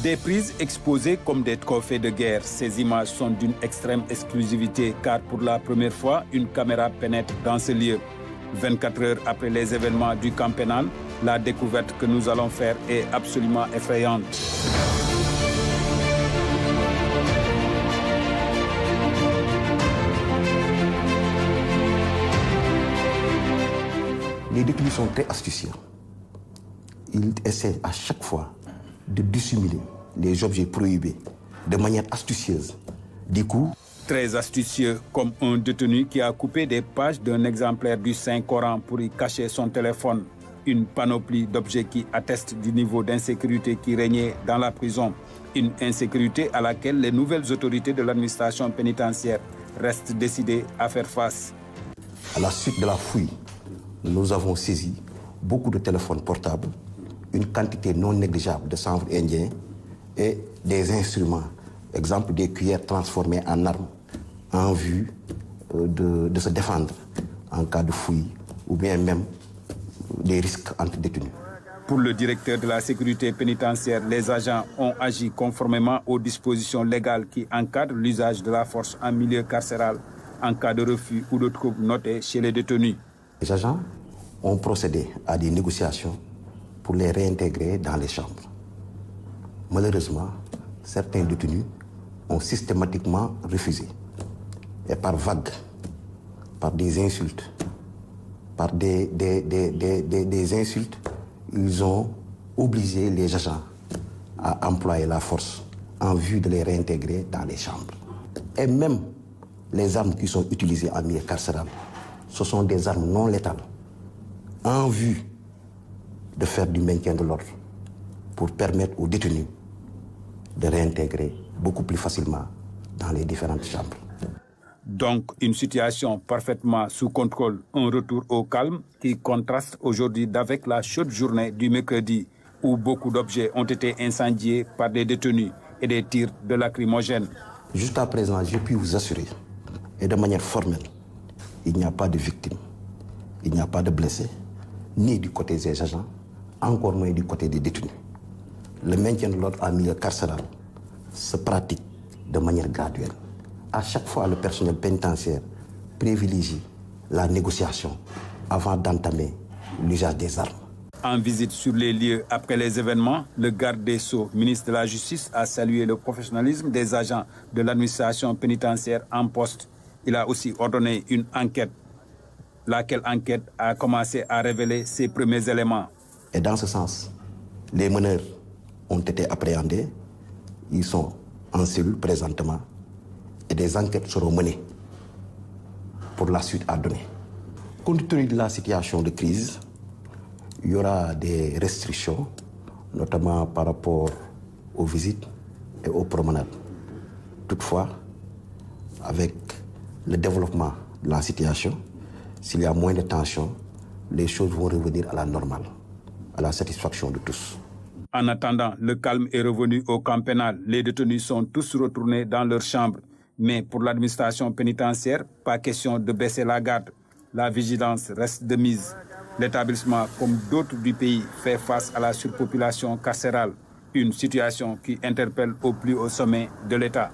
Des prises exposées comme des trophées de guerre. Ces images sont d'une extrême exclusivité car pour la première fois, une caméra pénètre dans ce lieu. 24 heures après les événements du camp pénal, la découverte que nous allons faire est absolument effrayante. Les détenus sont très astucieux. Ils essaient à chaque fois de dissimuler les objets prohibés de manière astucieuse. Du coup, très astucieux, comme un détenu qui a coupé des pages d'un exemplaire du Saint-Coran pour y cacher son téléphone. Une panoplie d'objets qui attestent du niveau d'insécurité qui régnait dans la prison. Une insécurité à laquelle les nouvelles autorités de l'administration pénitentiaire restent décidées à faire face. À la suite de la fouille, nous avons saisi beaucoup de téléphones portables, une quantité non négligeable de chanvre indien et des instruments, exemple des cuillères transformées en armes, en vue de se défendre en cas de fouille ou bien même des risques entre détenus. Pour le directeur de la sécurité pénitentiaire, les agents ont agi conformément aux dispositions légales qui encadrent l'usage de la force en milieu carcéral en cas de refus ou de troubles notés chez les détenus. Les agents ont procédé à des négociations pour les réintégrer dans les chambres. Malheureusement, certains détenus ont systématiquement refusé. Et par vagues, par des insultes, par des insultes, ils ont obligé les agents à employer la force en vue de les réintégrer dans les chambres. Et même les armes qui sont utilisées en milieu carcéral, ce sont des armes non létales en vue de faire du maintien de l'ordre pour permettre aux détenus de réintégrer beaucoup plus facilement dans les différentes chambres. Donc, une situation parfaitement sous contrôle, un retour au calme qui contraste aujourd'hui avec la chaude journée du mercredi où beaucoup d'objets ont été incendiés par des détenus et des tirs de lacrymogènes. Jusqu'à présent, je puis vous assurer, et de manière formelle, il n'y a pas de victimes, il n'y a pas de blessés, ni du côté des agents, encore moins du côté des détenus. Le maintien de l'ordre en milieu carcéral se pratique de manière graduelle. À chaque fois, le personnel pénitentiaire privilégie la négociation avant d'entamer l'usage des armes. En visite sur les lieux après les événements, le garde des Sceaux, ministre de la Justice, a salué le professionnalisme des agents de l'administration pénitentiaire en poste. Il a aussi ordonné une enquête, laquelle enquête a commencé à révéler ses premiers éléments. Et dans ce sens, les meneurs ont été appréhendés, ils sont en cellule présentement, et des enquêtes seront menées pour la suite à donner. Compte tenu de la situation de crise, il y aura des restrictions, notamment par rapport aux visites et aux promenades. Toutefois, avec le développement de la situation, s'il y a moins de tension, les choses vont revenir à la normale, à la satisfaction de tous. En attendant, le calme est revenu au camp pénal. Les détenus sont tous retournés dans leurs chambres. Mais pour l'administration pénitentiaire, pas question de baisser la garde. La vigilance reste de mise. L'établissement, comme d'autres du pays, fait face à la surpopulation carcérale. Une situation qui interpelle au plus haut sommet de l'État.